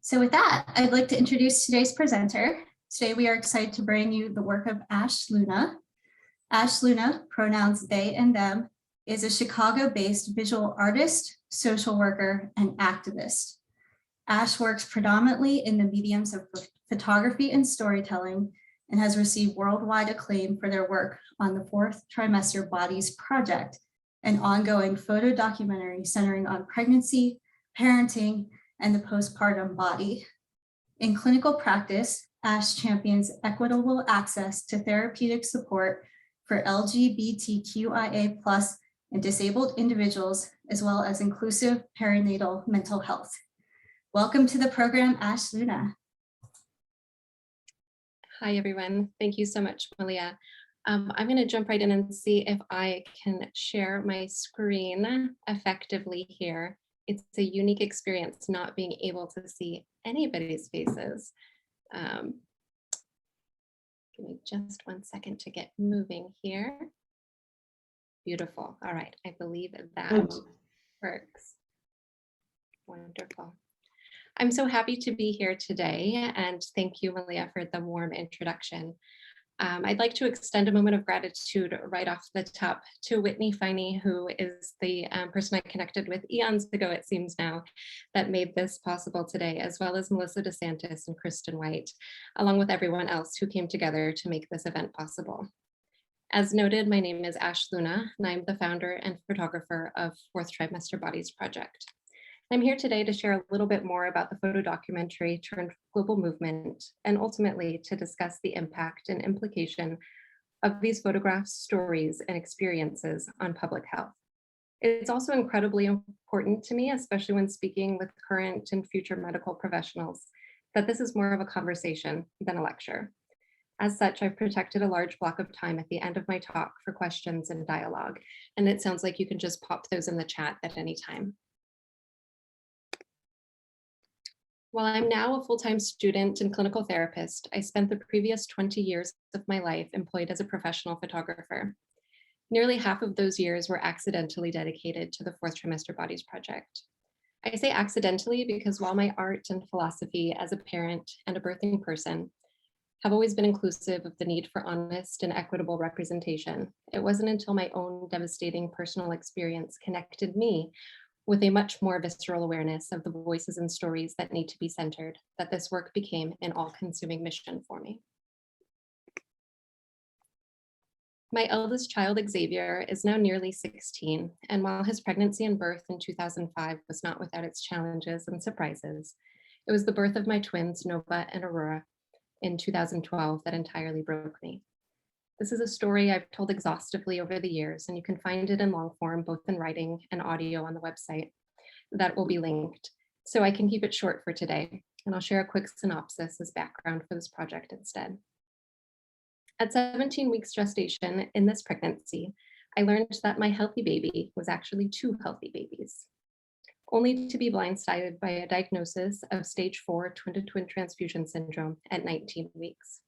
So with that, I'd like to introduce today's presenter. Today, we are excited to bring you the work of Ash Luna. Ash Luna, pronouns they and them, is a Chicago-based visual artist, social worker, and activist. Ash works predominantly in the mediums of photography and storytelling and has received worldwide acclaim for their work on the Fourth Trimester Bodies Project, an ongoing photo documentary centering on pregnancy, parenting, and the postpartum body. In clinical practice, Ash champions equitable access to therapeutic support for LGBTQIA+ and disabled individuals, as well as inclusive perinatal mental health. Welcome to the program, Ash Luna. Hi, everyone. Thank you so much, Malia. I'm going to jump right in and see if I can share my screen effectively here. It's a unique experience not being able to see anybody's faces. Give me just 1 second to get moving here. Beautiful. All right. I believe that works. Wonderful. I'm so happy to be here today, and thank you, Malia, for the warm introduction. I'd like to extend a moment of gratitude right off the top to Whitney Finey, who is the person I connected with eons ago, it seems now, that made this possible today, as well as Melissa DeSantis and Kristen White, along with everyone else who came together to make this event possible. As noted, my name is Ash Luna, and I'm the founder and photographer of Fourth Trimester Bodies Project. I'm here today to share a little bit more about the photo documentary turned global movement, and ultimately to discuss the impact and implication of these photographs, stories, and experiences on public health. It's also incredibly important to me, especially when speaking with current and future medical professionals, that this is more of a conversation than a lecture. As such, I've protected a large block of time at the end of my talk for questions and dialogue, and it sounds like you can just pop those in the chat at any time. While I'm now a full-time student and clinical therapist, I spent the previous 20 years of my life employed as a professional photographer. Nearly half of those years were accidentally dedicated to the Fourth Trimester Bodies Project. I say accidentally because while my art and philosophy as a parent and a birthing person have always been inclusive of the need for honest and equitable representation, it wasn't until my own devastating personal experience connected me with a much more visceral awareness of the voices and stories that need to be centered, that this work became an all-consuming mission for me. My eldest child, Xavier, is now nearly 16, and while his pregnancy and birth in 2005 was not without its challenges and surprises, it was the birth of my twins, Nova and Aurora, in 2012 that entirely broke me. This is a story I've told exhaustively over the years, and you can find it in long form, both in writing and audio on the website that will be linked. So I can keep it short for today, and I'll share a quick synopsis as background for this project instead. At 17 weeks gestation in this pregnancy, I learned that my healthy baby was actually two healthy babies, only to be blindsided by a diagnosis of stage 4 twin-to-twin transfusion syndrome at 19 weeks.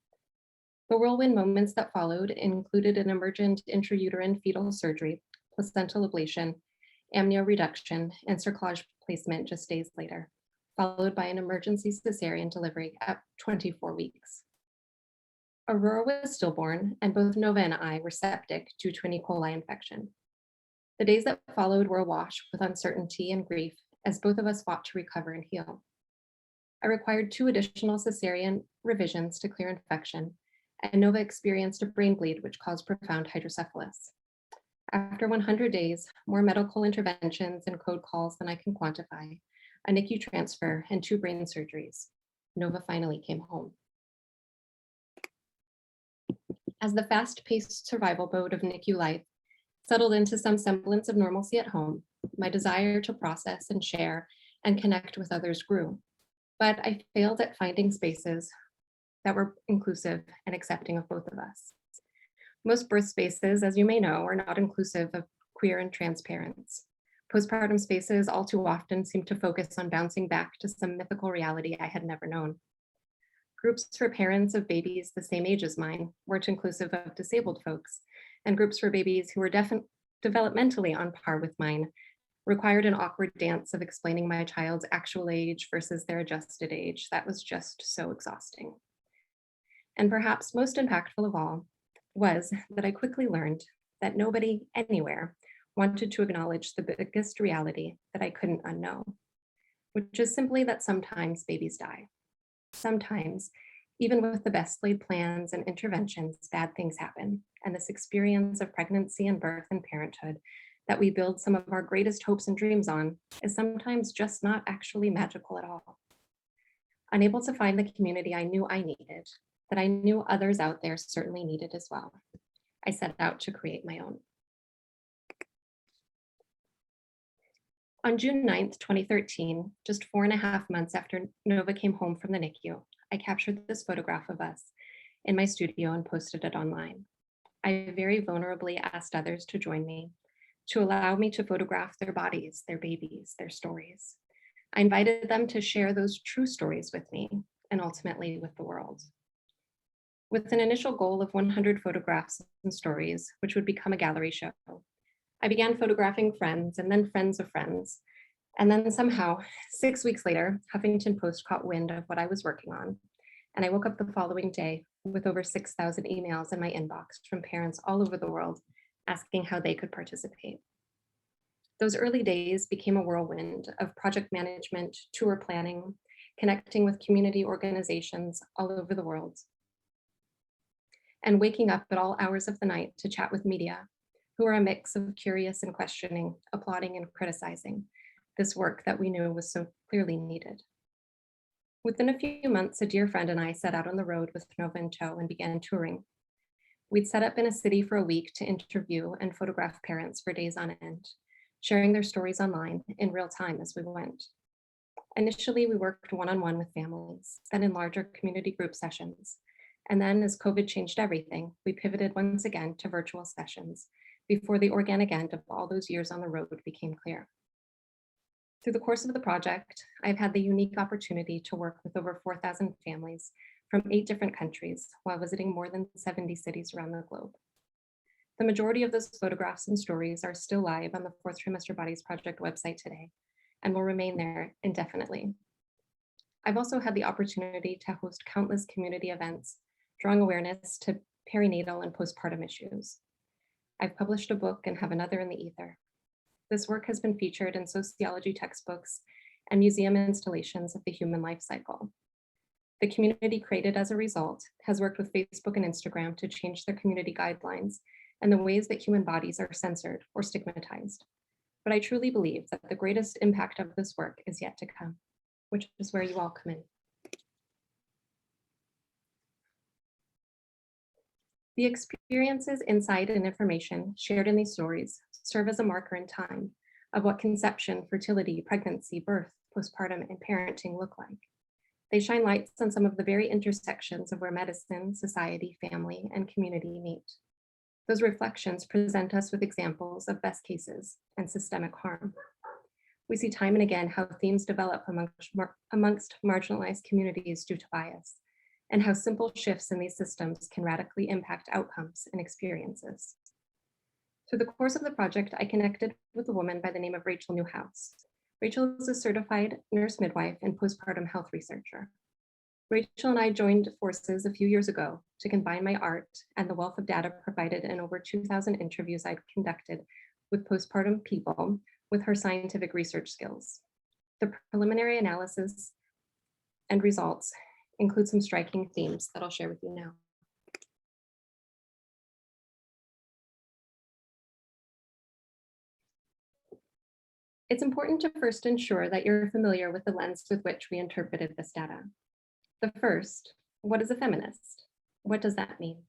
The whirlwind moments that followed included an emergent intrauterine fetal surgery, placental ablation, amnio reduction, and cerclage placement just days later, followed by an emergency cesarean delivery at 24 weeks. Aurora was stillborn, and both Nova and I were septic due to an E. coli infection. The days that followed were awash with uncertainty and grief as both of us fought to recover and heal. I required 2 additional cesarean revisions to clear infection, and Nova experienced a brain bleed which caused profound hydrocephalus. After 100 days, more medical interventions and code calls than I can quantify, a NICU transfer, and 2 brain surgeries, Nova finally came home. As the fast-paced survival mode of NICU life settled into some semblance of normalcy at home, my desire to process and share and connect with others grew, but I failed at finding spaces that were inclusive and accepting of both of us. Most birth spaces, as you may know, are not inclusive of queer and trans parents. Postpartum spaces all too often seem to focus on bouncing back to some mythical reality I had never known. Groups for parents of babies the same age as mine weren't inclusive of disabled folks, and groups for babies who were developmentally on par with mine required an awkward dance of explaining my child's actual age versus their adjusted age that was just so exhausting. And perhaps most impactful of all was that I quickly learned that nobody anywhere wanted to acknowledge the biggest reality that I couldn't unknow, which is simply that sometimes babies die. Sometimes, even with the best laid plans and interventions, bad things happen. And this experience of pregnancy and birth and parenthood that we build some of our greatest hopes and dreams on is sometimes just not actually magical at all. Unable to find the community I knew I needed, that I knew others out there certainly needed as well, I set out to create my own. On June 9th, 2013, just 4.5 months after Nova came home from the NICU, I captured this photograph of us in my studio and posted it online. I very vulnerably asked others to join me, to allow me to photograph their bodies, their babies, their stories. I invited them to share those true stories with me and ultimately with the world. With an initial goal of 100 photographs and stories, which would become a gallery show, I began photographing friends and then friends of friends. And then somehow, 6 weeks later, Huffington Post caught wind of what I was working on. And I woke up the following day with over 6,000 emails in my inbox from parents all over the world asking how they could participate. Those early days became a whirlwind of project management, tour planning, connecting with community organizations all over the world, and waking up at all hours of the night to chat with media, who are a mix of curious and questioning, applauding and criticizing this work that we knew was so clearly needed. Within a few months, a dear friend and I set out on the road with Nova in tow and began touring. We'd set up in a city for a week to interview and photograph parents for days on end, sharing their stories online in real time as we went. Initially, we worked one-on-one with families, then in larger community group sessions. And then as COVID changed everything, we pivoted once again to virtual sessions before the organic end of all those years on the road became clear. Through the course of the project, I've had the unique opportunity to work with over 4,000 families from 8 different countries while visiting more than 70 cities around the globe. The majority of those photographs and stories are still live on the 4th Trimester Bodies Project website today and will remain there indefinitely. I've also had the opportunity to host countless community events, drawing awareness to perinatal and postpartum issues. I've published a book and have another in the ether. This work has been featured in sociology textbooks and museum installations of the human life cycle. The community created as a result has worked with Facebook and Instagram to change their community guidelines and the ways that human bodies are censored or stigmatized. But I truly believe that the greatest impact of this work is yet to come, which is where you all come in. The experiences, insight, and information shared in these stories serve as a marker in time of what conception, fertility, pregnancy, birth, postpartum, and parenting look like. They shine lights on some of the very intersections of where medicine, society, family, and community meet. Those reflections present us with examples of best cases and systemic harm. We see time and again how themes develop amongst marginalized communities due to bias, and how simple shifts in these systems can radically impact outcomes and experiences. Through the course of the project, I connected with a woman by the name of Rachel Newhouse. Rachel is a certified nurse midwife and postpartum health researcher. Rachel and I joined forces a few years ago to combine my art and the wealth of data provided in over 2,000 interviews I'd conducted with postpartum people with her scientific research skills. The preliminary analysis and results include some striking themes that I'll share with you now. It's important to first ensure that you're familiar with the lens with which we interpreted this data. The first, what is a feminist? What does that mean?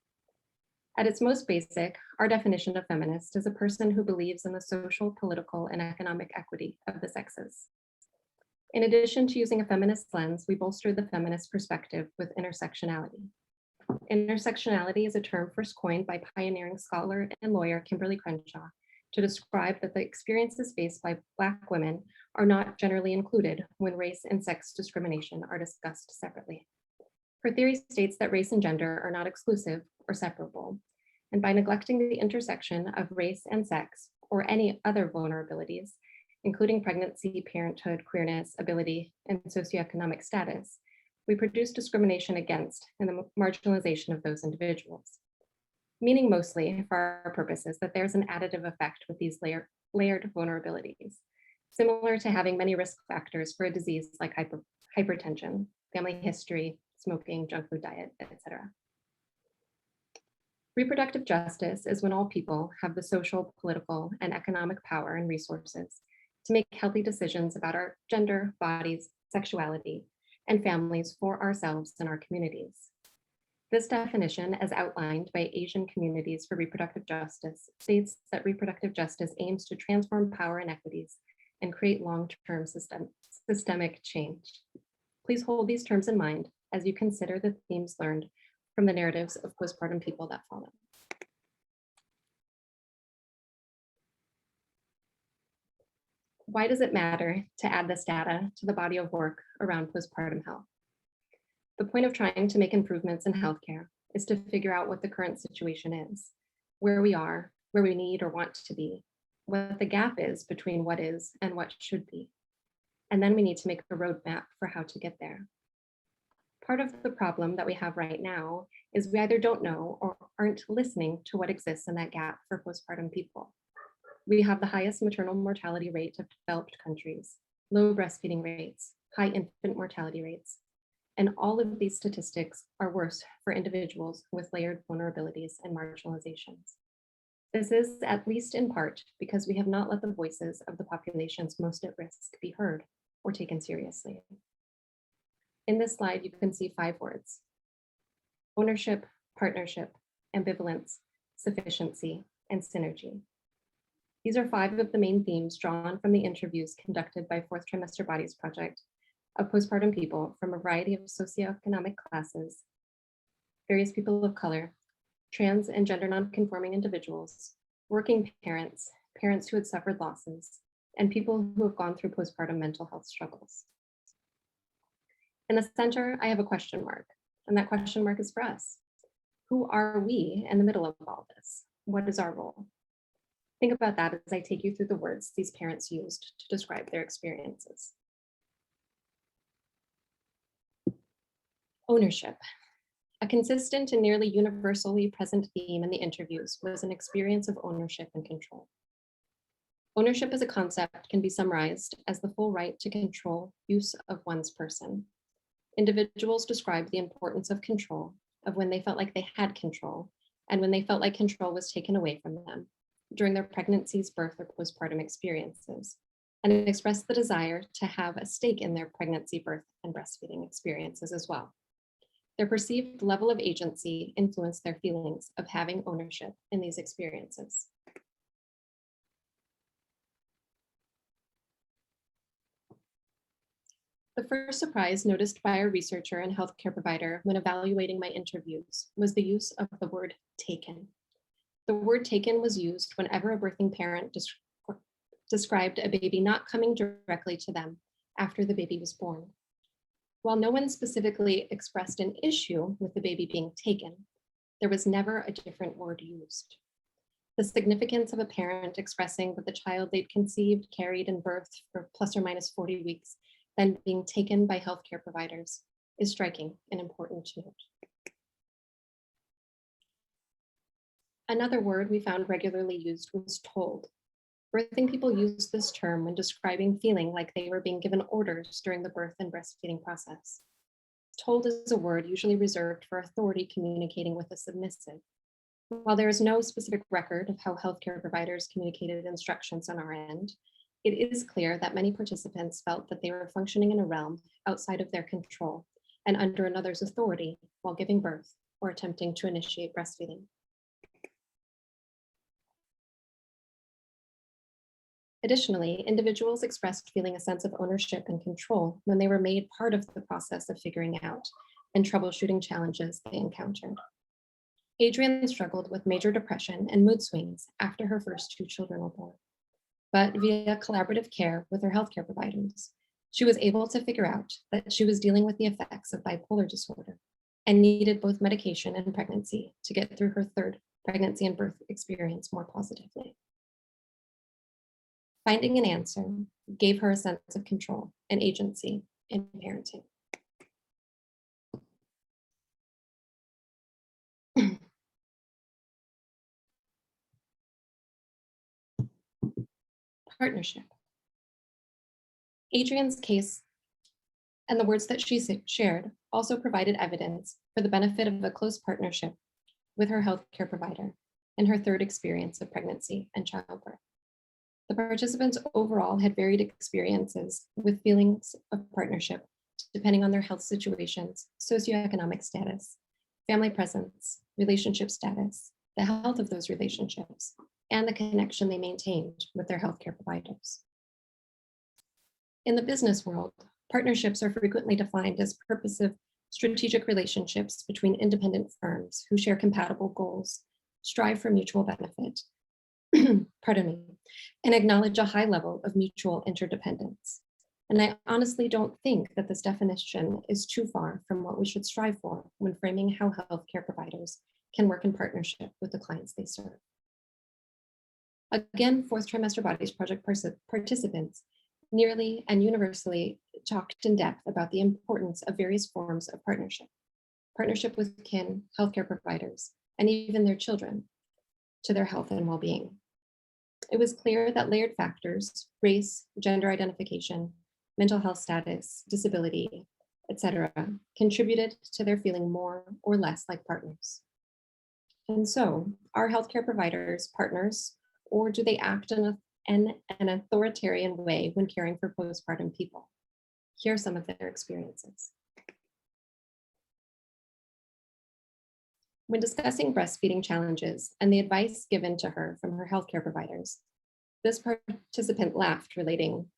At its most basic, our definition of feminist is a person who believes in the social, political, and economic equity of the sexes. In addition to using a feminist lens, we bolstered the feminist perspective with intersectionality. Intersectionality is a term first coined by pioneering scholar and lawyer Kimberly to describe that the experiences faced by Black women are not generally included when race and sex discrimination are discussed separately. Her theory states that race and gender are not exclusive or separable, and by neglecting the intersection of race and sex or any other vulnerabilities, including pregnancy, parenthood, queerness, ability, and socioeconomic status, we produce discrimination against and the marginalization of those individuals. Meaning mostly, for our purposes, that there's an additive effect with these layered vulnerabilities, similar to having many risk factors for a disease like hypertension, family history, smoking, junk food diet, etc. Reproductive justice is when all people have the social, political, and economic power and resources to make healthy decisions about our gender, bodies, sexuality, and families for ourselves and our communities. This definition, as outlined by Asian Communities for Reproductive Justice, states that reproductive justice aims to transform power inequities and create long-term systemic change. Please hold these terms in mind as you consider the themes learned from the narratives of postpartum people that follow. Why does it matter to add this data to the body of work around postpartum health? The point of trying to make improvements in healthcare is to figure out what the current situation is, where we are, where we need or want to be, what the gap is between what is and what should be. And then we need to make a roadmap for how to get there. Part of the problem that we have right now is we either don't know or aren't listening to what exists in that gap for postpartum people. We have the highest maternal mortality rate of developed countries, low breastfeeding rates, high infant mortality rates, and all of these statistics are worse for individuals with layered vulnerabilities and marginalizations. This is at least in part because we have not let the voices of the populations most at risk be heard or taken seriously. In this slide, you can see 5 words: ownership, partnership, ambivalence, sufficiency, and synergy. These are 5 of the main themes drawn from the interviews conducted by 4th Trimester Bodies Project of postpartum people from a variety of socioeconomic classes, various people of color, trans and gender nonconforming individuals, working parents, parents who had suffered losses, and people who have gone through postpartum mental health struggles. In the center, I have a question mark, and that question mark is for us. Who are we in the middle of all this? What is our role? Think about that as I take you through the words these parents used to describe their experiences. Ownership. A consistent and nearly universally present theme in the interviews was an experience of ownership and control. Ownership as a concept can be summarized as the full right to control use of one's person. Individuals described the importance of control, of when they felt like they had control, and when they felt like control was taken away from them during their pregnancies, birth, or postpartum experiences, and expressed the desire to have a stake in their pregnancy, birth, and breastfeeding experiences as well. Their perceived level of agency influenced their feelings of having ownership in these experiences. The first surprise noticed by a researcher and healthcare provider when evaluating my interviews was the use of the word taken. The word taken was used whenever a birthing parent described a baby not coming directly to them after the baby was born. While no one specifically expressed an issue with the baby being taken, there was never a different word used. The significance of a parent expressing that the child they'd conceived, carried, and birthed for plus or minus 40 weeks, then being taken by healthcare providers is striking and important to note. Another word we found regularly used was told. Birthing people used this term when describing feeling like they were being given orders during the birth and breastfeeding process. Told is a word usually reserved for authority communicating with a submissive. While there is no specific record of how healthcare providers communicated instructions on our end, it is clear that many participants felt that they were functioning in a realm outside of their control and under another's authority while giving birth or attempting to initiate breastfeeding. Additionally, individuals expressed feeling a sense of ownership and control when they were made part of the process of figuring out and troubleshooting challenges they encountered. Adrian struggled with major depression and mood swings after her first 2 children were born. But via collaborative care with her healthcare providers, she was able to figure out that she was dealing with the effects of bipolar disorder and needed both medication and pregnancy to get through her 3rd pregnancy and birth experience more positively. Finding an answer gave her a sense of control and agency in parenting. Partnership. Adrian's case and the words that she shared also provided evidence for the benefit of a close partnership with her healthcare provider in her third experience of pregnancy and childbirth. The participants overall had varied experiences with feelings of partnership, depending on their health situations, socioeconomic status, family presence, relationship status, the health of those relationships, and the connection they maintained with their healthcare providers. In the business world, partnerships are frequently defined as purposive, strategic relationships between independent firms who share compatible goals, strive for mutual benefit, pardon me, and acknowledge a high level of mutual interdependence. And I honestly don't think that this definition is too far from what we should strive for when framing how healthcare providers can work in partnership with the clients they serve. Again, fourth trimester Bodies Project participants nearly and universally talked in depth about the importance of various forms of partnership with kin, healthcare providers, and even their children to their health and well-being. It was clear that layered factors, race, gender identification, mental health status, disability, etc., contributed to their feeling more or less like partners. And so, are healthcare providers partners, or do they act in an authoritarian way when caring for postpartum people? Here are some of their experiences. When discussing breastfeeding challenges and the advice given to her from her healthcare providers, this participant laughed, relating,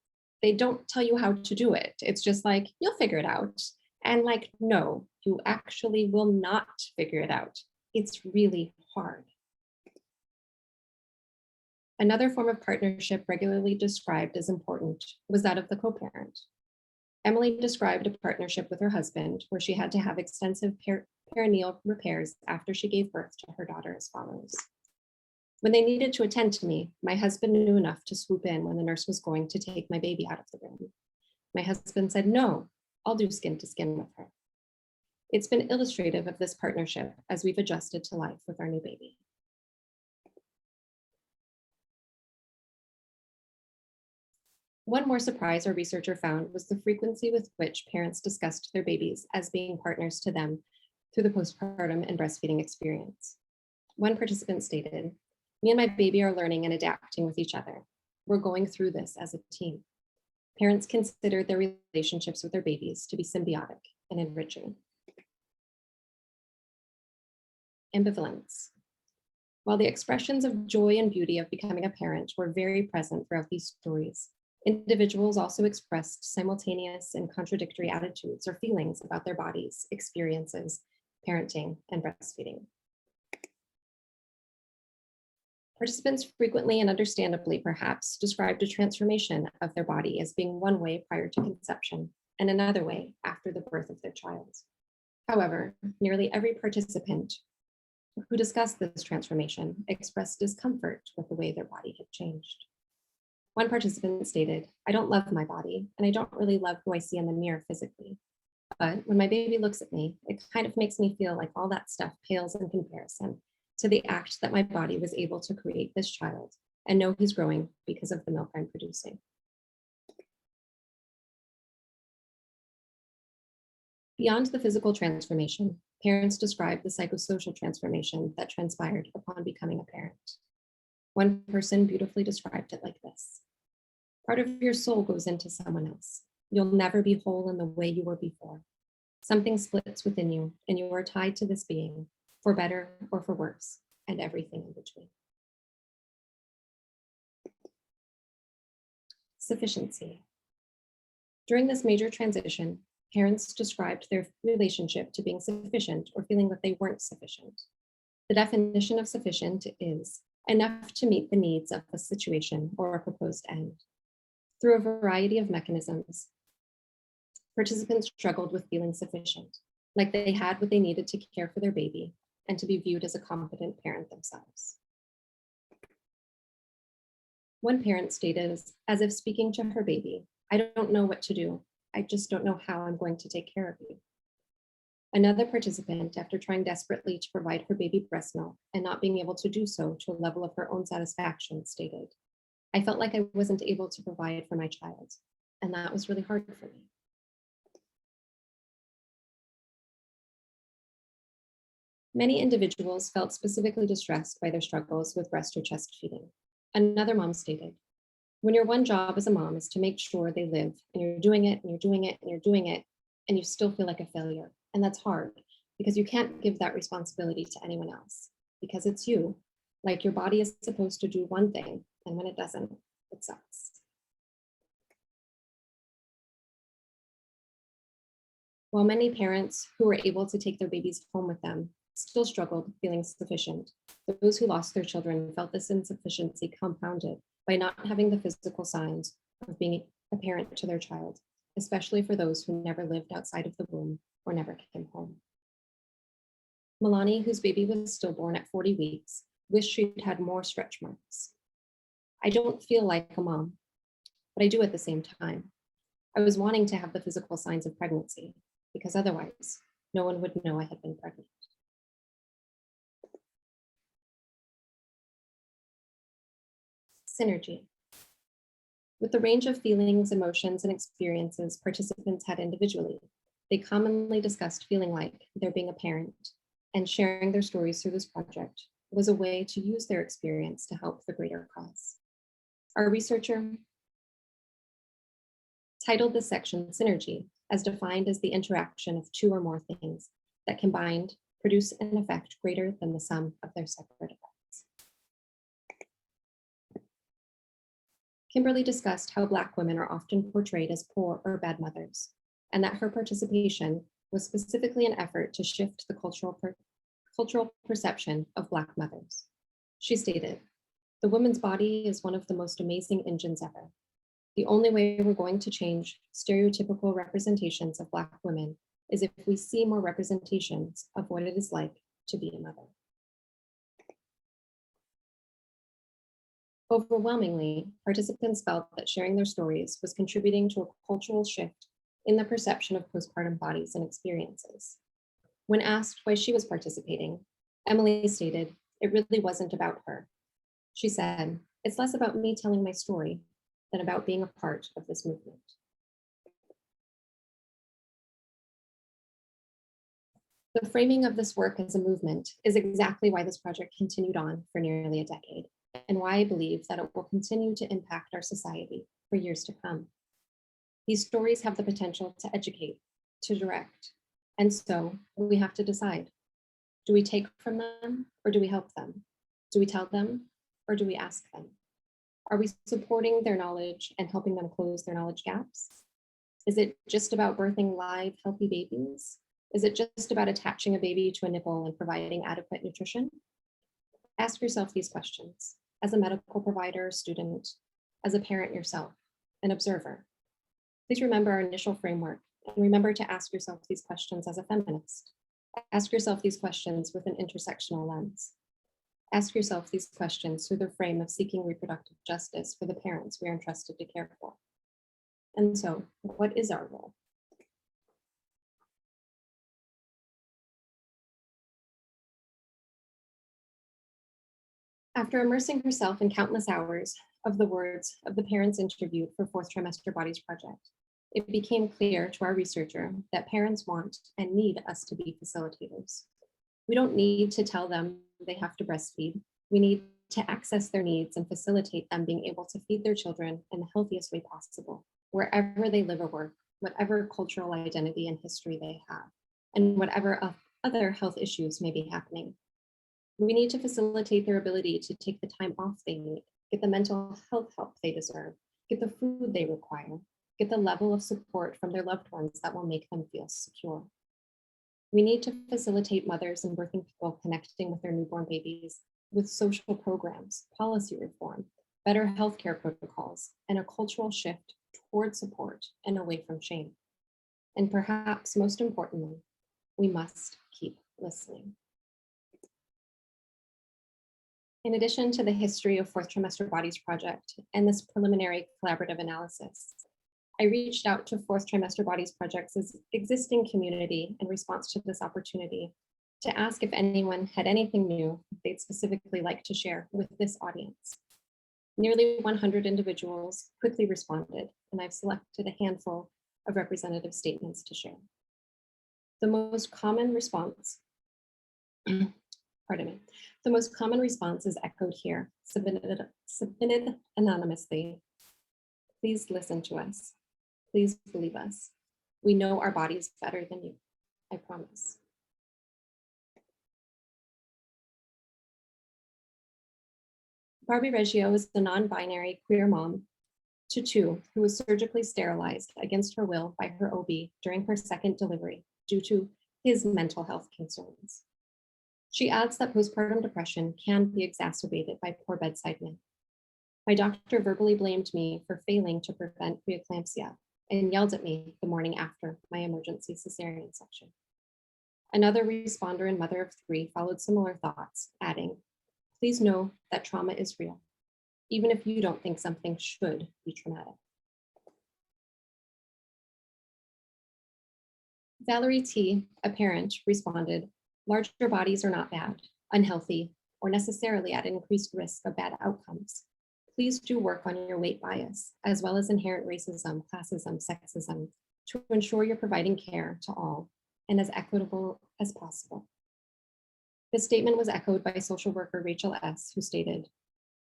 "They don't tell you how to do it. It's just like, you'll figure it out." And like, no, you actually will not figure it out. It's really hard. Another form of partnership regularly described as important was that of the co-parent. Emily described a partnership with her husband where she had to have extensive perineal repairs after she gave birth to her daughter as follows. "When they needed to attend to me, my husband knew enough to swoop in when the nurse was going to take my baby out of the room. My husband said, 'No, I'll do skin to skin with her.' It's been illustrative of this partnership as we've adjusted to life with our new baby." One more surprise our researcher found was the frequency with which parents discussed their babies as being partners to them through the postpartum and breastfeeding experience. One participant stated, "Me and my baby are learning and adapting with each other. We're going through this as a team." Parents considered their relationships with their babies to be symbiotic and enriching. Ambivalence. While the expressions of joy and beauty of becoming a parent were very present throughout these stories, individuals also expressed simultaneous and contradictory attitudes or feelings about their bodies, experiences, parenting, and breastfeeding. Participants frequently and understandably, perhaps, described a transformation of their body as being one way prior to conception and another way after the birth of their child. However, nearly every participant who discussed this transformation expressed discomfort with the way their body had changed. One participant stated, "I don't love my body, and I don't really love who I see in the mirror physically. But when my baby looks at me, it kind of makes me feel like all that stuff pales in comparison to the act that my body was able to create this child and know he's growing because of the milk I'm producing." Beyond the physical transformation, parents described the psychosocial transformation that transpired upon becoming a parent. One person beautifully described it like this: "Part of your soul goes into someone else. You'll never be whole in the way you were before. Something splits within you, and you are tied to this being, for better or for worse, and everything in between." Sufficiency. During this major transition, parents described their relationship to being sufficient or feeling that they weren't sufficient. The definition of sufficient is enough to meet the needs of a situation or a proposed end. Through a variety of mechanisms, participants struggled with feeling sufficient, like they had what they needed to care for their baby and to be viewed as a competent parent themselves. One parent stated, as if speaking to her baby, "I don't know what to do. I just don't know how I'm going to take care of you." Another participant, after trying desperately to provide her baby breast milk and not being able to do so to a level of her own satisfaction, stated, "I felt like I wasn't able to provide for my child, and that was really hard for me." Many individuals felt specifically distressed by their struggles with breast or chest feeding. Another mom stated, "When your one job as a mom is to make sure they live, and you're doing it, and you're doing it, and you're doing it, and you still feel like a failure. And that's hard because you can't give that responsibility to anyone else because it's you. Like your body is supposed to do one thing, and when it doesn't, it sucks." While many parents who were able to take their babies home with them still struggled feeling sufficient, those who lost their children felt this insufficiency compounded by not having the physical signs of being a parent to their child, especially for those who never lived outside of the womb or never came home. Milani, whose baby was stillborn at 40 weeks, wished she'd had more stretch marks. "I don't feel like a mom, but I do at the same time. I was wanting to have the physical signs of pregnancy because otherwise no one would know I had been pregnant." Synergy. With the range of feelings, emotions, and experiences participants had individually, they commonly discussed feeling like they're being a parent, and sharing their stories through this project was a way to use their experience to help the greater cause. Our researcher titled this section Synergy, as defined as the interaction of two or more things that combined produce an effect greater than the sum of their separate effects. Kimberly discussed how Black women are often portrayed as poor or bad mothers, and that her participation was specifically an effort to shift the cultural perception of Black mothers. She stated, "The woman's body is one of the most amazing engines ever. The only way we're going to change stereotypical representations of Black women is if we see more representations of what it is like to be a mother." Overwhelmingly, participants felt that sharing their stories was contributing to a cultural shift in the perception of postpartum bodies and experiences. When asked why she was participating, Emily stated, "It really wasn't about her." She said, "It's less about me telling my story than about being a part of this movement." The framing of this work as a movement is exactly why this project continued on for nearly a decade, and why I believe that it will continue to impact our society for years to come. These stories have the potential to educate, to direct, and so we have to decide. Do we take from them or do we help them? Do we tell them or do we ask them? Are we supporting their knowledge and helping them close their knowledge gaps? Is it just about birthing live, healthy babies? Is it just about attaching a baby to a nipple and providing adequate nutrition? Ask yourself these questions as a medical provider, student, as a parent yourself, an observer. Please remember our initial framework and remember to ask yourself these questions as a feminist. Ask yourself these questions with an intersectional lens. Ask yourself these questions through the frame of seeking reproductive justice for the parents we are entrusted to care for. And so, what is our role? After immersing herself in countless hours of the words of the parents interviewed for fourth trimester Bodies Project, it became clear to our researcher that parents want and need us to be facilitators. We don't need to tell them they have to breastfeed. We need to access their needs and facilitate them being able to feed their children in the healthiest way possible, wherever they live or work, whatever cultural identity and history they have, and whatever other health issues may be happening. We need to facilitate their ability to take the time off they need, get the mental health help they deserve, get the food they require, get the level of support from their loved ones that will make them feel secure. We need to facilitate mothers and birthing people connecting with their newborn babies with social programs, policy reform, better healthcare protocols, and a cultural shift toward support and away from shame. And perhaps most importantly, we must keep listening. In addition to the history of Fourth Trimester Bodies Project and this preliminary collaborative analysis, I reached out to Fourth Trimester Bodies Project's existing community in response to this opportunity to ask if anyone had anything new they'd specifically like to share with this audience. Nearly 100 individuals quickly responded, and I've selected a handful of representative statements to share. The most common response, pardon me, the most common response is echoed here, submitted anonymously. Please listen to us. Please believe us. We know our bodies better than you, I promise. Barbie Reggio is the non-binary queer mom to two who was surgically sterilized against her will by her OB during her second delivery due to his mental health concerns. She adds that postpartum depression can be exacerbated by poor bedside manner. My doctor verbally blamed me for failing to prevent preeclampsia and yelled at me the morning after my emergency cesarean section. Another responder and mother of three followed similar thoughts, adding, "Please know that trauma is real, even if you don't think something should be traumatic." Valerie T., a parent, responded, "Larger bodies are not bad, unhealthy, or necessarily at increased risk of bad outcomes. Please do work on your weight bias, as well as inherent racism, classism, sexism, to ensure you're providing care to all and as equitable as possible." This statement was echoed by social worker Rachel S., who stated,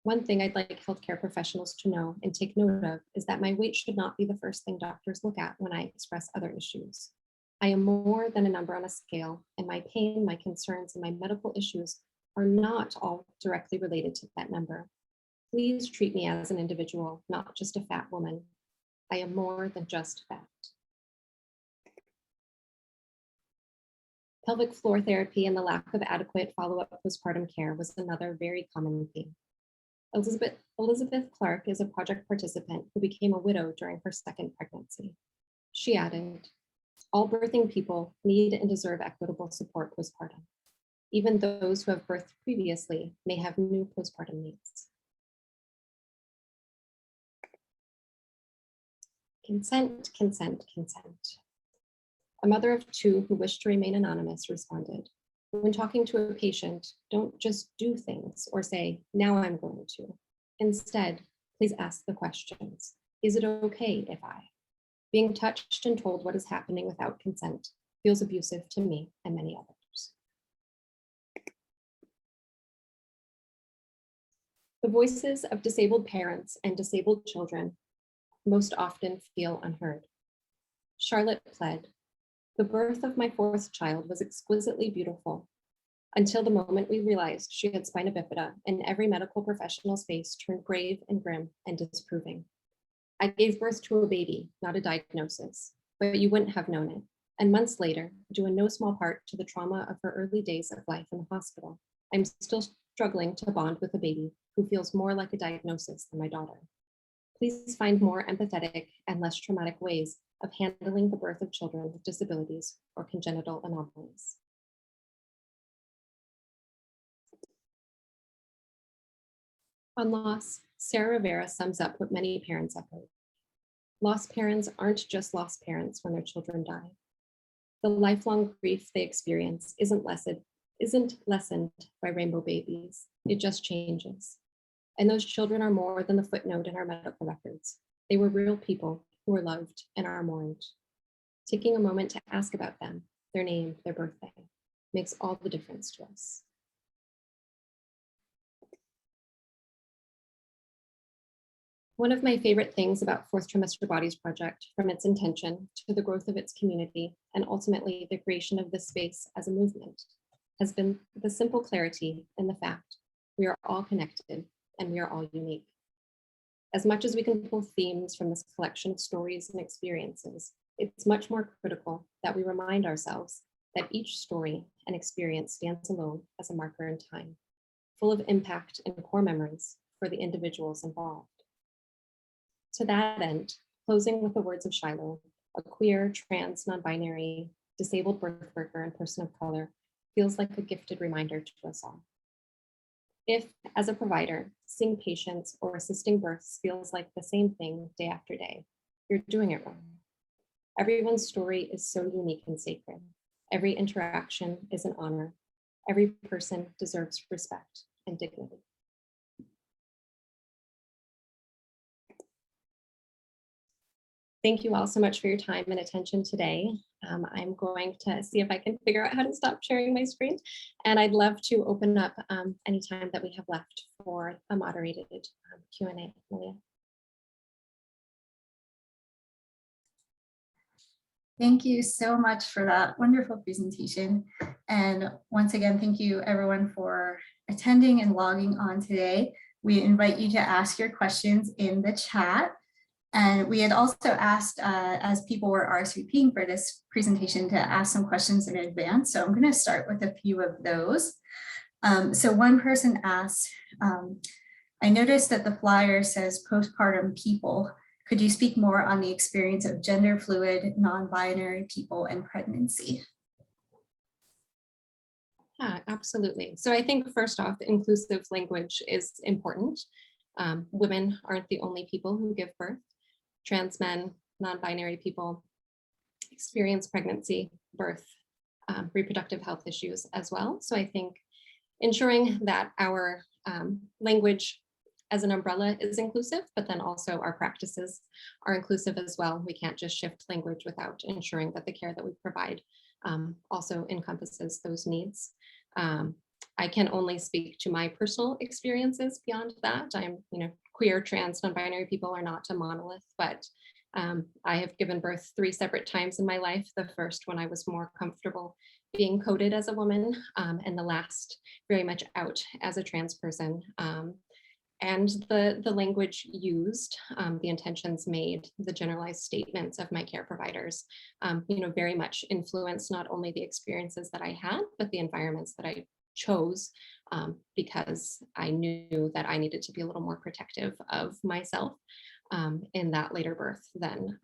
"One thing I'd like healthcare professionals to know and take note of is that my weight should not be the first thing doctors look at when I express other issues. I am more than a number on a scale, and my pain, my concerns, and my medical issues are not all directly related to that number. Please treat me as an individual, not just a fat woman. I am more than just fat." Pelvic floor therapy and the lack of adequate follow-up postpartum care was another very common theme. Elizabeth Clark is a project participant who became a widow during her second pregnancy. She added, "All birthing people need and deserve equitable support postpartum. Even those who have birthed previously may have new postpartum needs." Consent, consent, consent. A mother of two who wished to remain anonymous responded, "When talking to a patient, don't just do things or say, 'Now I'm going to.' Instead, please ask the questions. Is it okay if I? Being touched and told what is happening without consent feels abusive to me and many others." The voices of disabled parents and disabled children most often feel unheard. Charlotte Pled, "The birth of my fourth child was exquisitely beautiful until the moment we realized she had spina bifida and every medical professional's face turned grave and grim and disapproving. I gave birth to a baby, not a diagnosis, but you wouldn't have known it. And months later, due in no small part to the trauma of her early days of life in the hospital, I'm still struggling to bond with a baby who feels more like a diagnosis than my daughter. Please find more empathetic and less traumatic ways of handling the birth of children with disabilities or congenital anomalies." On loss, Sarah Rivera sums up what many parents echo. "Lost parents aren't just lost parents when their children die. The lifelong grief they experience isn't lessened by rainbow babies. It just changes. And those children are more than the footnote in our medical records. They were real people who were loved and are mourned. Taking a moment to ask about them, their name, their birthday, makes all the difference to us." One of my favorite things about Fourth Trimester Bodies Project, from its intention to the growth of its community, and ultimately the creation of this space as a movement, has been the simple clarity in the fact we are all connected and we are all unique. As much as we can pull themes from this collection of stories and experiences, it's much more critical that we remind ourselves that each story and experience stands alone as a marker in time, full of impact and core memories for the individuals involved. To that end, closing with the words of Shiloh, a queer, trans, non-binary, disabled birth worker and person of color, feels like a gifted reminder to us all. If, as a provider, seeing patients or assisting births feels like the same thing day after day, you're doing it wrong. Everyone's story is so unique and sacred. Every interaction is an honor. Every person deserves respect and dignity. Thank you all so much for your time and attention today. I'm going to see if I can figure out how to stop sharing my screen. And I'd love to open up any time that we have left for a moderated Q&A. Malia. Thank you so much for that wonderful presentation. And once again, thank you everyone for attending and logging on today. We invite you to ask your questions in the chat. And we had also asked, as people were RSVPing for this presentation, to ask some questions in advance. So I'm going to start with a few of those. So one person asked, I noticed that the flyer says postpartum people. Could you speak more on the experience of gender fluid, non-binary people and pregnancy? Yeah, absolutely. So I think first off, inclusive language is important. Women aren't the only people who give birth. Trans men, non-binary people experience pregnancy, birth, reproductive health issues as well. So I think ensuring that our language as an umbrella is inclusive, but then also our practices are inclusive as well. We can't just shift language without ensuring that the care that we provide also encompasses those needs. I can only speak to my personal experiences beyond that. I'm, queer, trans, non-binary people are not a monolith, but I have given birth 3 separate times in my life. The first when I was more comfortable being coded as a woman, and the last very much out as a trans person. And the language used, the intentions made, the generalized statements of my care providers, very much influenced not only the experiences that I had, but the environments that I chose, because I knew that I needed to be a little more protective of myself in that later birth than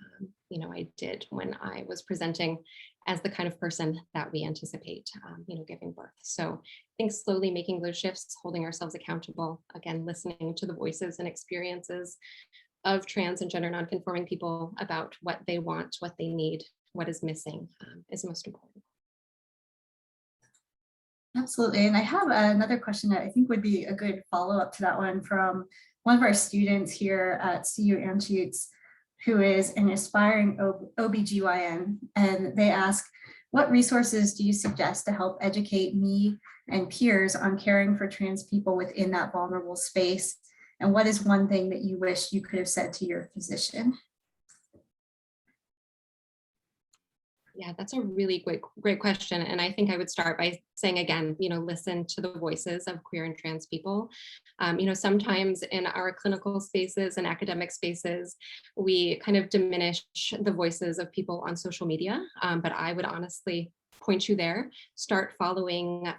I did when I was presenting as the kind of person that we anticipate giving birth. So I think slowly making those shifts, holding ourselves accountable, again, listening to the voices and experiences of trans and gender nonconforming people about what they want, what they need, what is missing is most important. Absolutely. And I have another question that I think would be a good follow-up to that one from one of our students here at CU Anschutz, who is an aspiring OBGYN. And they ask, what resources do you suggest to help educate me and peers on caring for trans people within that vulnerable space? And what is one thing that you wish you could have said to your physician? Yeah, that's a really great question. And I think I would start by saying again, listen to the voices of queer and trans people. Sometimes in our clinical spaces and academic spaces, we kind of diminish the voices of people on social media. But I would honestly point you there. Start following,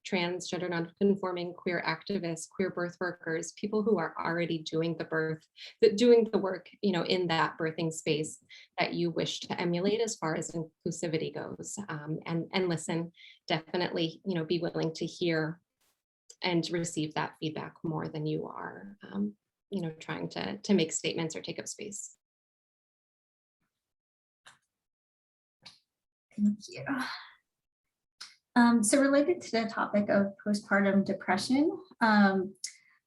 transgender nonconforming queer activists, queer birth workers, people who are already doing the work, in that birthing space that you wish to emulate as far as inclusivity goes, and listen, definitely, be willing to hear and receive that feedback more than you are, trying to make statements or take up space. Thank you. So related to the topic of postpartum depression,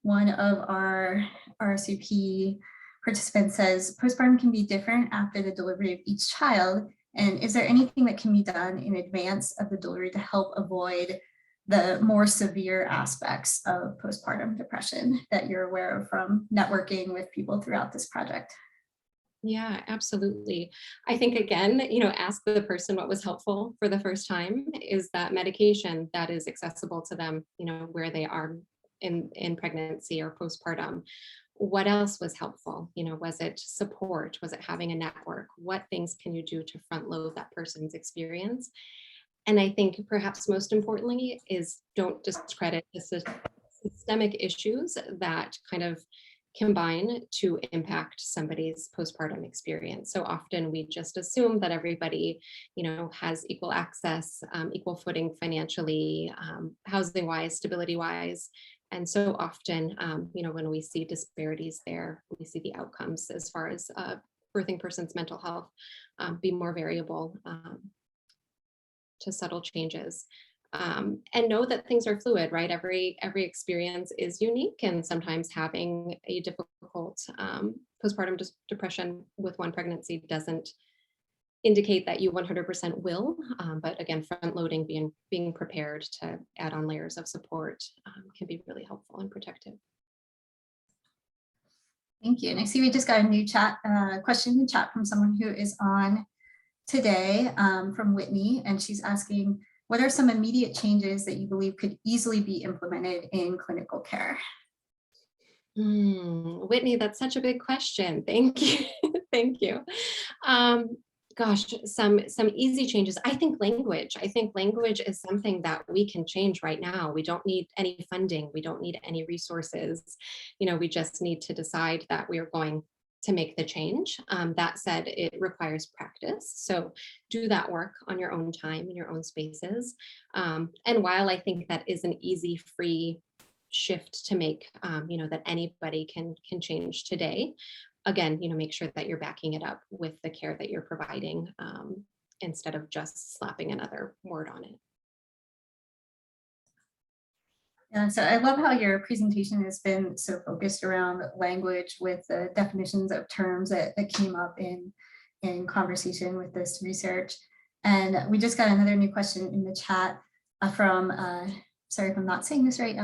one of our RSVP participants says, postpartum can be different after the delivery of each child. And is there anything that can be done in advance of the delivery to help avoid the more severe aspects of postpartum depression that you're aware of from networking with people throughout this project? Yeah, absolutely. I think, again, ask the person what was helpful for the first time. Is that medication that is accessible to them, where they are in pregnancy or postpartum? What else was helpful? Was it support? Was it having a network? What things can you do to front load that person's experience? And I think perhaps most importantly is don't discredit the systemic issues that kind of combine to impact somebody's postpartum experience. So often we just assume that everybody, has equal access, equal footing financially, housing wise, stability wise. And so often, when we see disparities there, we see the outcomes as far as birthing person's mental health be more variable to subtle changes. And know that things are fluid, right? Every experience is unique, and sometimes having a difficult postpartum depression with one pregnancy doesn't indicate that you 100% will, but again, front loading, being prepared to add on layers of support can be really helpful and protective. Thank you. And I see we just got a new question in the chat from someone who is on today, from Whitney, and she's asking, what are some immediate changes that you believe could easily be implemented in clinical care? Whitney, that's such a big question. Thank you. Thank you. Gosh, some easy changes. I think language is something that we can change right now. We don't need any funding. We don't need any resources. We just need to decide that we are going to make the change. That said, it requires practice. So do that work on your own time, in your own spaces. And while I think that is an easy, free shift to make, that anybody can change today, again, make sure that you're backing it up with the care that you're providing instead of just slapping another word on it. Yeah, so I love how your presentation has been so focused around language with the definitions of terms that came up in conversation with this research. And we just got another new question in the chat from, sorry if I'm not saying this right,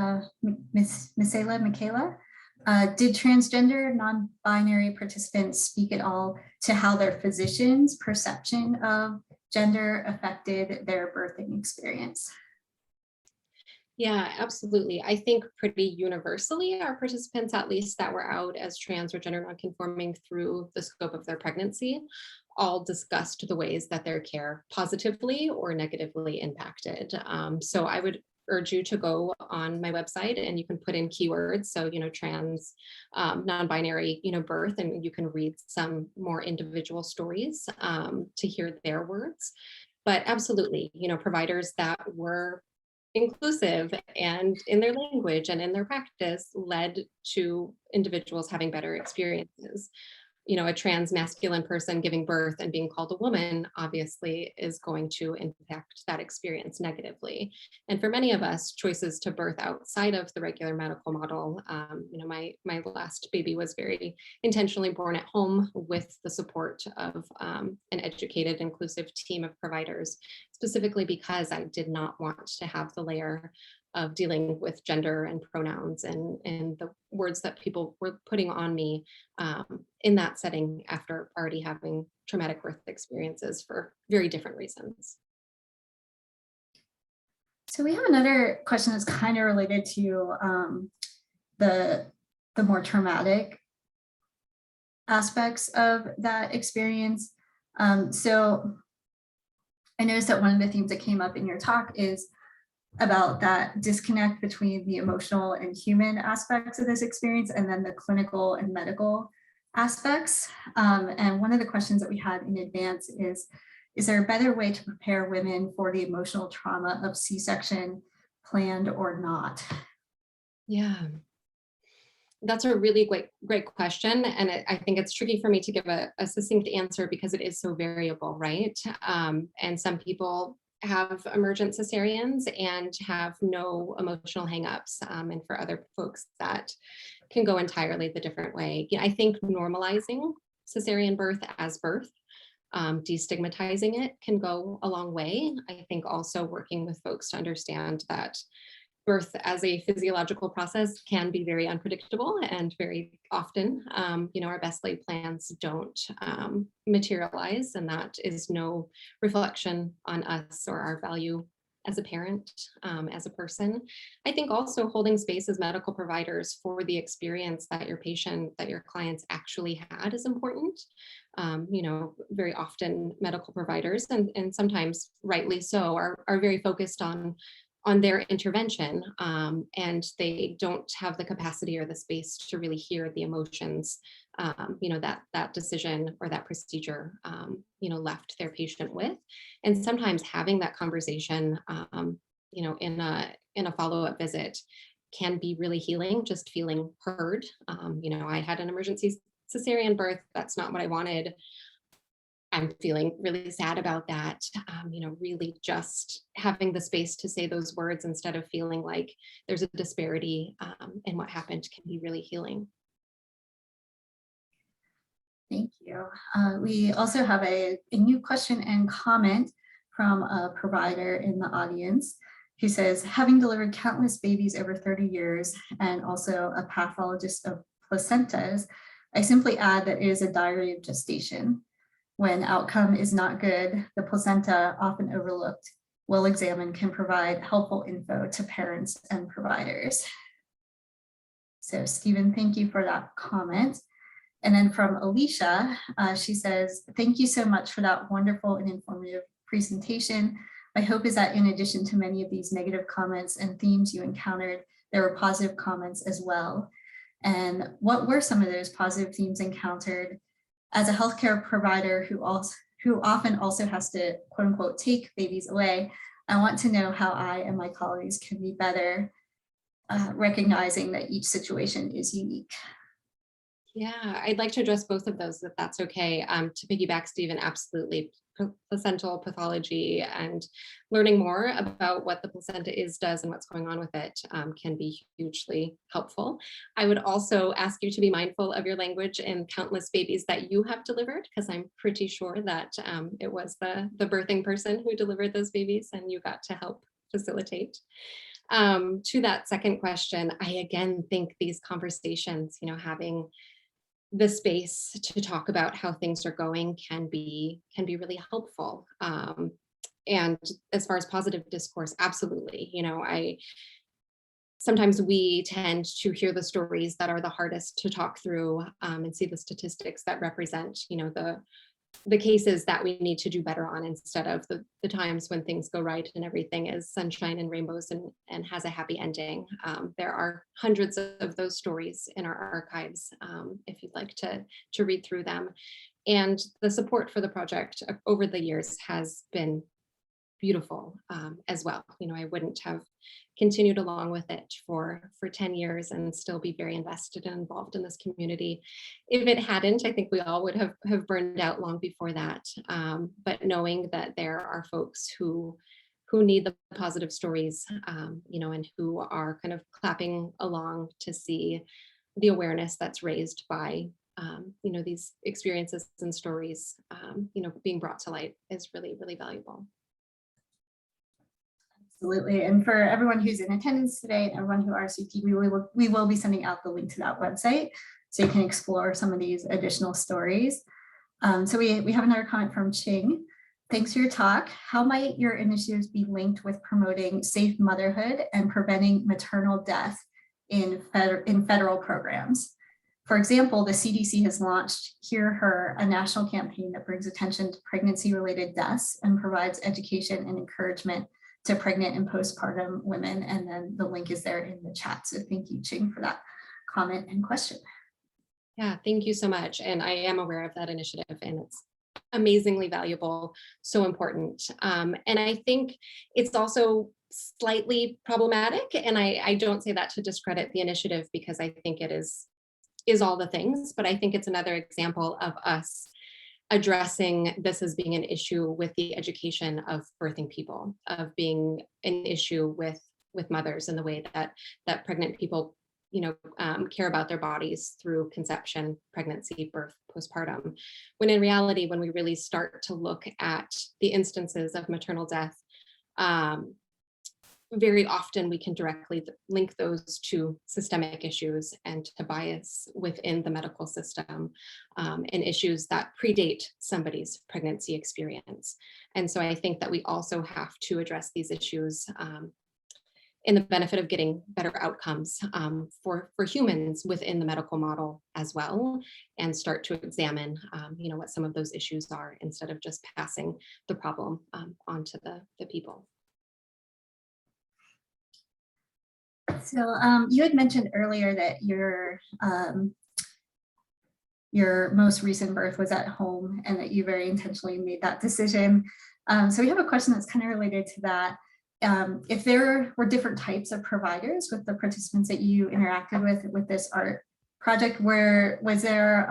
Michaela. Did transgender non-binary participants speak at all to how their physicians' perception of gender affected their birthing experience? Yeah, absolutely. I think pretty universally, our participants, at least that were out as trans or gender nonconforming through the scope of their pregnancy, all discussed the ways that their care positively or negatively impacted. So I would urge you to go on my website and you can put in keywords. So, trans, non-binary, birth, and you can read some more individual stories to hear their words. But absolutely, providers that were inclusive and in their language and in their practice led to individuals having better experiences. A trans masculine person giving birth and being called a woman obviously is going to impact that experience negatively. And for many of us, choices to birth outside of the regular medical model, my last baby was very intentionally born at home with the support of an educated, inclusive team of providers, specifically because I did not want to have the layer of dealing with gender and pronouns and the words that people were putting on me in that setting after already having traumatic birth experiences for very different reasons. So we have another question that's kind of related to the more traumatic aspects of that experience. So I noticed that one of the themes that came up in your talk is about that disconnect between the emotional and human aspects of this experience and then the clinical and medical aspects. And one of the questions that we had in advance is there a better way to prepare women for the emotional trauma of C-section, planned or not? Yeah, that's a really great question. And I think it's tricky for me to give a succinct answer because it is so variable, right? And some people have emergent cesareans and have no emotional hangups. And for other folks that can go entirely the different way. I think normalizing cesarean birth as birth, destigmatizing it can go a long way. I think also working with folks to understand that birth as a physiological process can be very unpredictable, and very often, our best laid plans don't materialize, and that is no reflection on us or our value as a parent, as a person. I think also holding space as medical providers for the experience that your patient, that your clients actually had is important. Very often medical providers, and sometimes rightly so, are very focused on their intervention, and they don't have the capacity or the space to really hear the emotions, that decision or that procedure, left their patient with. And sometimes having that conversation, in a follow-up visit can be really healing, just feeling heard. I had an emergency cesarean birth. That's not what I wanted. I'm feeling really sad about that. Really just having the space to say those words instead of feeling like there's a disparity in what happened can be really healing. Thank you. We also have a new question and comment from a provider in the audience who says, having delivered countless babies over 30 years and also a pathologist of placentas, I simply add that it is a diary of gestation. When outcome is not good, the placenta, often overlooked, well examined, can provide helpful info to parents and providers. So Stephen, thank you for that comment. And then from Alicia, she says, thank you so much for that wonderful and informative presentation. My hope is that in addition to many of these negative comments and themes you encountered, there were positive comments as well. And what were some of those positive themes encountered? As a healthcare provider who often also has to, quote unquote, take babies away, I want to know how I and my colleagues can be better, recognizing that each situation is unique. Yeah, I'd like to address both of those, if that's okay. To piggyback, Stephen, absolutely. Placental pathology and learning more about what the placenta is, does, and what's going on with it can be hugely helpful. I would also ask you to be mindful of your language and countless babies that you have delivered, because I'm pretty sure that it was the birthing person who delivered those babies and you got to help facilitate. To that second question, I again think these conversations, having the space to talk about how things are going can be really helpful. And as far as positive discourse, absolutely. Sometimes we tend to hear the stories that are the hardest to talk through and see the statistics that represent, the cases that we need to do better on, instead of the times when things go right and everything is sunshine and rainbows and has a happy ending. There are hundreds of those stories in our archives if you'd like to read through them. And the support for the project over the years has been beautiful as well. I wouldn't have continued along with it for 10 years and still be very invested and involved in this community if it hadn't. I think we all would have burned out long before that. But knowing that there are folks who need the positive stories, and who are kind of clapping along to see the awareness that's raised by these experiences and stories, being brought to light is really, really valuable. Absolutely. And for everyone who's in attendance today, and everyone who RSVP'd, we will be sending out the link to that website so you can explore some of these additional stories. So we have another comment from Ching. Thanks for your talk. How might your initiatives be linked with promoting safe motherhood and preventing maternal death in federal programs? For example, the CDC has launched Hear Her, a national campaign that brings attention to pregnancy-related deaths and provides education and encouragement to pregnant and postpartum women. And then the link is there in the chat. So thank you, Ching, for that comment and question. Yeah, thank you so much. And I am aware of that initiative, and it's amazingly valuable, so important. And I think it's also slightly problematic. And I don't say that to discredit the initiative, because I think it is all the things, but I think it's another example of us addressing this as being an issue with the education of birthing people, of being an issue with mothers, and the way that pregnant people care about their bodies through conception, pregnancy, birth, postpartum. When in reality, when we really start to look at the instances of maternal death, very often we can directly link those to systemic issues and to bias within the medical system, and issues that predate somebody's pregnancy experience. And so I think that we also have to address these issues in the benefit of getting better outcomes for humans within the medical model as well, and start to examine what some of those issues are, instead of just passing the problem onto the people. So you had mentioned earlier that your most recent birth was at home, and that you very intentionally made that decision. So we have a question that's kind of related to that. if there were different types of providers with the participants that you interacted with this art project, was there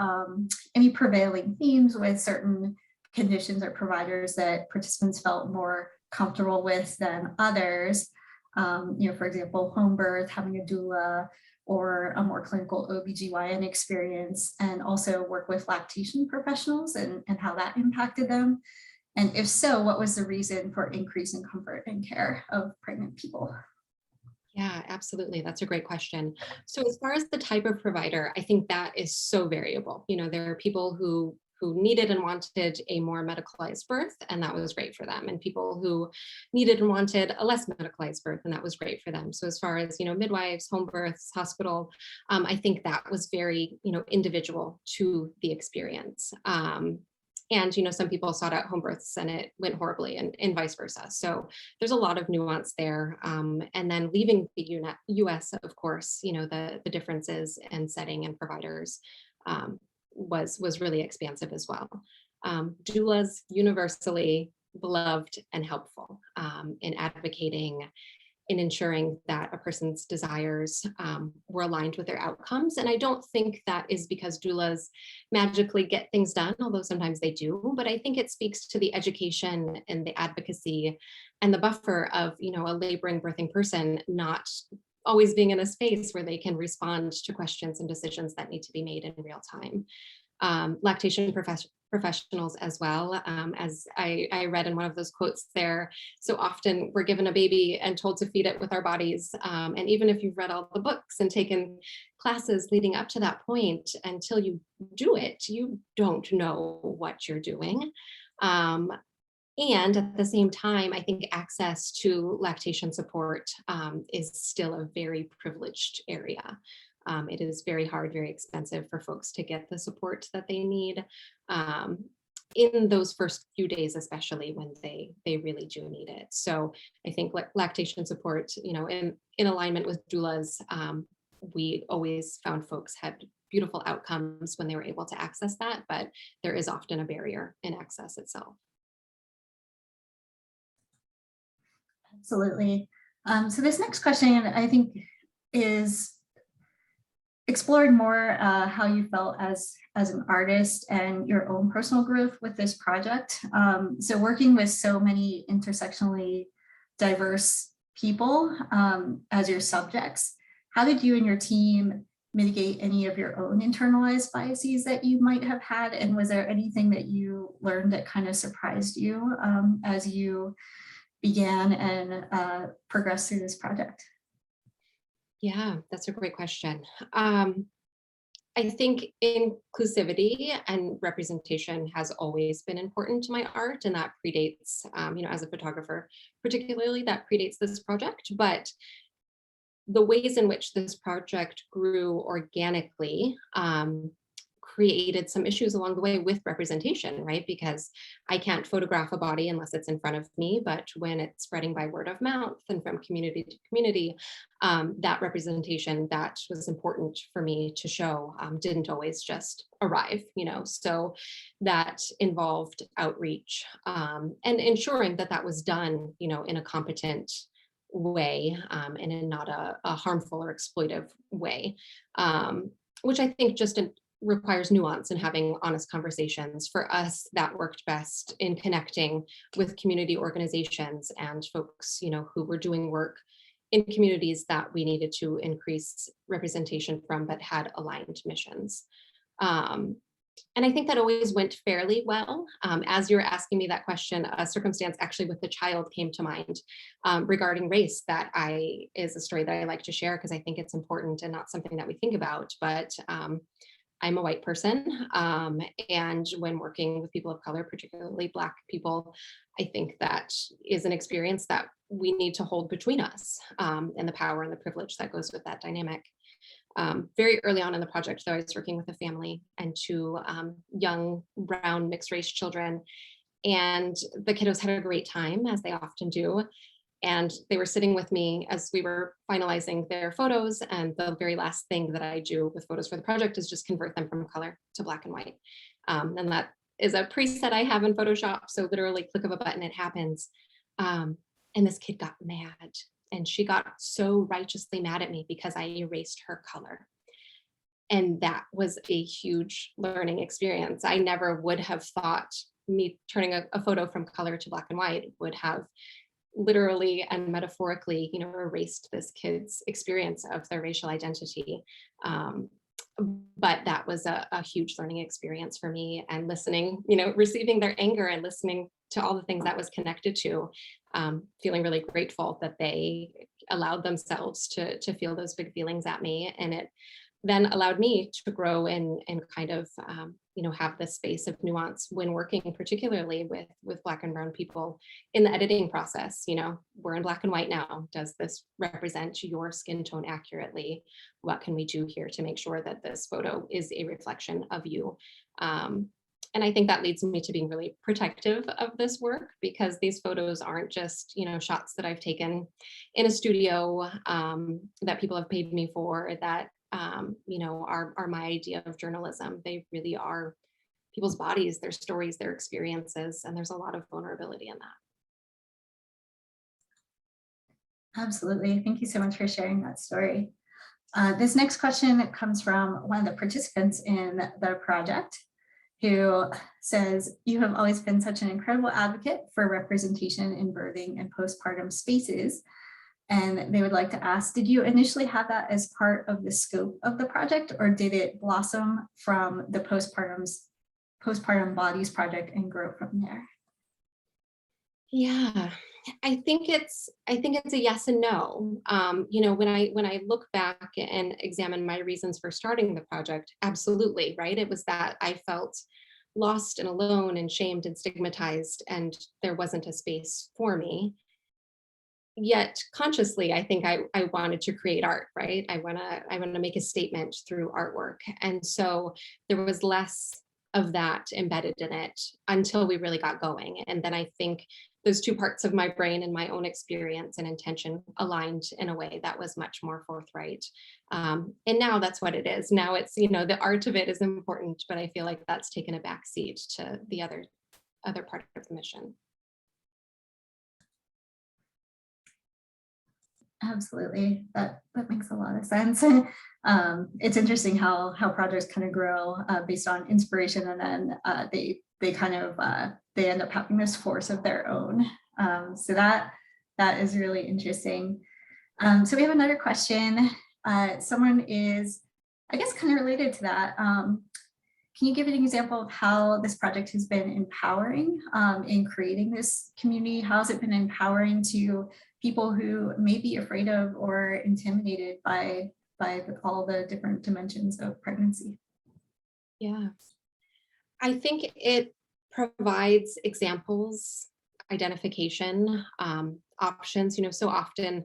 any prevailing themes with certain conditions or providers that participants felt more comfortable with than others? For example, home birth, having a doula, or a more clinical OBGYN experience, and also work with lactation professionals and how that impacted them. And if so, what was the reason for increase in comfort and care of pregnant people? Yeah, absolutely. That's a great question. So as far as the type of provider, I think that is so variable. There are people who needed and wanted a more medicalized birth, and that was great for them, and people who needed and wanted a less medicalized birth, and that was great for them. So as far as midwives, home births, hospital, I think that was very individual to the experience. And some people sought out home births and it went horribly, and vice versa. So there's a lot of nuance there. And then leaving the US, of course, the differences in setting and providers was really expansive as well. Doulas universally beloved and helpful in advocating, in ensuring that a person's desires were aligned with their outcomes. And I don't think that is because doulas magically get things done, although sometimes they do, but I think it speaks to the education and the advocacy and the buffer of, a laboring, birthing person not always being in a space where they can respond to questions and decisions that need to be made in real time. Lactation professionals as well, as I read in one of those quotes there, so often we're given a baby and told to feed it with our bodies. And even if you've read all the books and taken classes leading up to that point, until you do it, you don't know what you're doing. And at the same time, I think access to lactation support is still a very privileged area. It is very hard, very expensive for folks to get the support that they need in those first few days, especially when they really do need it. So I think lactation support, in alignment with doulas, we always found folks had beautiful outcomes when they were able to access that, but there is often a barrier in access itself. Absolutely. So this next question, I think, is exploring more how you felt as an artist and your own personal growth with this project. So working with so many intersectionally diverse people as your subjects, how did you and your team mitigate any of your own internalized biases that you might have had? And was there anything that you learned that kind of surprised you as you began and progressed through this project? Yeah, that's a great question. I think inclusivity and representation has always been important to my art, and that predates, as a photographer, particularly that predates this project. But the ways in which this project grew organically created some issues along the way with representation, right? Because I can't photograph a body unless it's in front of me, but when it's spreading by word of mouth and from community to community, that representation that was important for me to show didn't always just arrive, so that involved outreach and ensuring that that was done, in a competent way and in not a harmful or exploitive way, which I think just requires nuance and having honest conversations. For us, that worked best in connecting with community organizations and folks, who were doing work in communities that we needed to increase representation from, but had aligned missions. And I think that always went fairly well. As you were asking me that question, a circumstance actually with the child came to mind regarding race that is a story that I like to share because I think it's important and not something that we think about, but I'm a white person, and when working with people of color, particularly Black people, I think that is an experience that we need to hold between us, and the power and the privilege that goes with that dynamic. Very early on in the project, though, I was working with a family and two young brown mixed race children, and the kiddos had a great time, as they often do. And they were sitting with me as we were finalizing their photos. And the very last thing that I do with photos for the project is just convert them from color to Black and white. And that is a preset I have in Photoshop. So literally click of a button, it happens. And this kid got mad, and she got so righteously mad at me because I erased her color. And that was a huge learning experience. I never would have thought me turning a photo from color to black and white would have literally and metaphorically, erased this kid's experience of their racial identity. But that was a huge learning experience for me, and listening, receiving their anger and listening to all the things that was connected to, feeling really grateful that they allowed themselves to feel those big feelings at me. And it then allowed me to grow and kind of, have this space of nuance when working particularly with Black and brown people in the editing process. We're in black and white now. Does this represent your skin tone accurately? What can we do here to make sure that this photo is a reflection of you? And I think that leads me to being really protective of this work, because these photos aren't just, shots that I've taken in a studio that people have paid me for, that are my idea of journalism. They really are people's bodies, their stories, their experiences, and there's a lot of vulnerability in that. Absolutely. Thank you so much for sharing that story. This next question comes from one of the participants in the project, who says, "You have always been such an incredible advocate for representation in birthing and postpartum spaces." And they would like to ask, did you initially have that as part of the scope of the project, or did it blossom from the Postpartum Bodies Project and grow from there? Yeah, I think it's a yes and no. When I look back and examine my reasons for starting the project, absolutely, right? It was that I felt lost and alone and shamed and stigmatized, and there wasn't a space for me. Yet consciously, I think I wanted to create art, right? I want to make a statement through artwork. And so there was less of that embedded in it until we really got going. And then I think those two parts of my brain and my own experience and intention aligned in a way that was much more forthright. And now that's what it is. Now it's, the art of it is important, but I feel like that's taken a backseat to the other part of the mission. Absolutely, that makes a lot of sense. It's interesting how projects kind of grow based on inspiration, and then they kind of they end up having this force of their own. So that is really interesting. So we have another question. Someone is, I guess, kind of related to that. Can you give an example of how this project has been empowering in creating this community? How has it been empowering to people who may be afraid of or intimidated by all the different dimensions of pregnancy? Yeah, I think it provides examples, identification, options. So often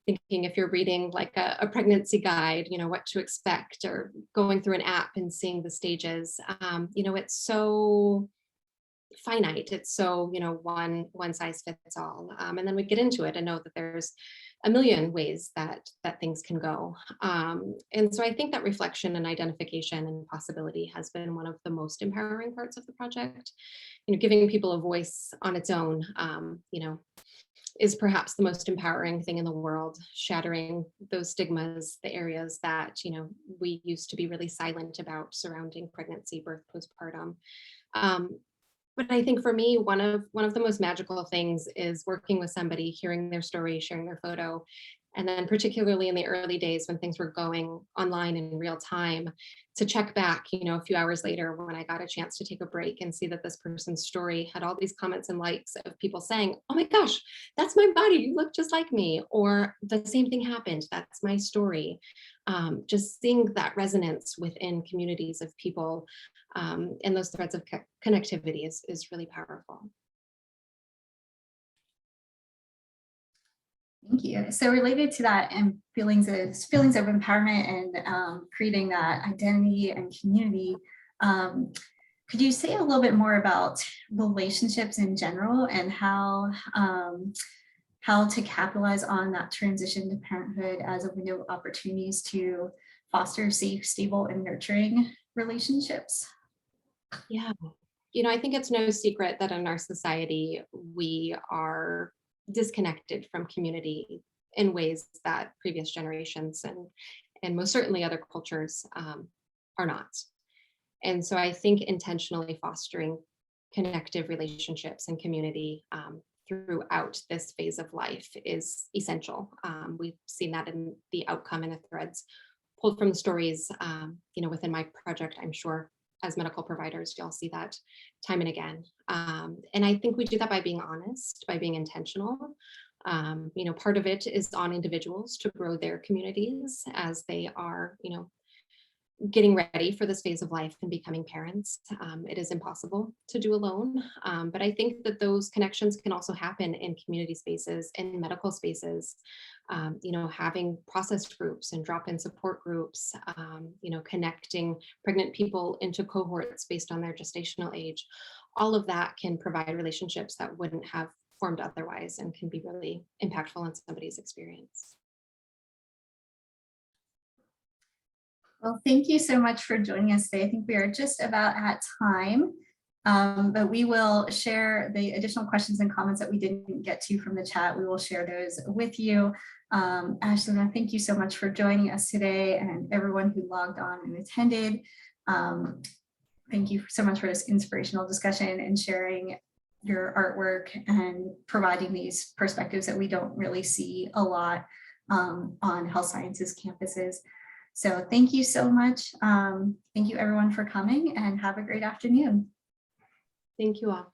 thinking, if you're reading like a pregnancy guide, what to expect, or going through an app and seeing the stages, it's so finite. It's so, one size fits all. And then we get into it and know that there's a million ways that things can go. And so I think that reflection and identification and possibility has been one of the most empowering parts of the project. Giving people a voice on its own, is perhaps the most empowering thing in the world, shattering those stigmas, the areas that, we used to be really silent about surrounding pregnancy, birth, postpartum. But I think for me, one of the most magical things is working with somebody, hearing their story, sharing their photo, and then particularly in the early days when things were going online in real time, to check back, a few hours later when I got a chance to take a break and see that this person's story had all these comments and likes of people saying, "Oh my gosh, that's my body, you look just like me," or "The same thing happened, that's my story." Just seeing that resonance within communities of people, and those threads of connectivity is really powerful. Thank you. So related to that and feelings of empowerment and creating that identity and community, could you say a little bit more about relationships in general and how to capitalize on that transition to parenthood as a window of opportunities to foster safe, stable, and nurturing relationships? Yeah. I think it's no secret that in our society, we are disconnected from community in ways that previous generations and most certainly other cultures are not. And so I think intentionally fostering connective relationships and community throughout this phase of life is essential. We've seen that in the outcome and the threads pulled from the stories, within my project. I'm sure as medical providers, you'll see that time and again. And I think we do that by being honest, by being intentional. Part of it is on individuals to grow their communities as they are, getting ready for this phase of life and becoming parents. It is impossible to do alone, but I think that those connections can also happen in community spaces, in medical spaces, having process groups and drop-in support groups, connecting pregnant people into cohorts based on their gestational age. All of that can provide relationships that wouldn't have formed otherwise and can be really impactful on somebody's experience. Well, thank you so much for joining us today. I think we are just about at time, but we will share the additional questions and comments that we didn't get to from the chat. We will share those with you. Ashley, thank you so much for joining us today, and everyone who logged on and attended. Thank you so much for this inspirational discussion and sharing your artwork and providing these perspectives that we don't really see a lot on health sciences campuses. So thank you so much. Thank you everyone for coming, and have a great afternoon. Thank you all.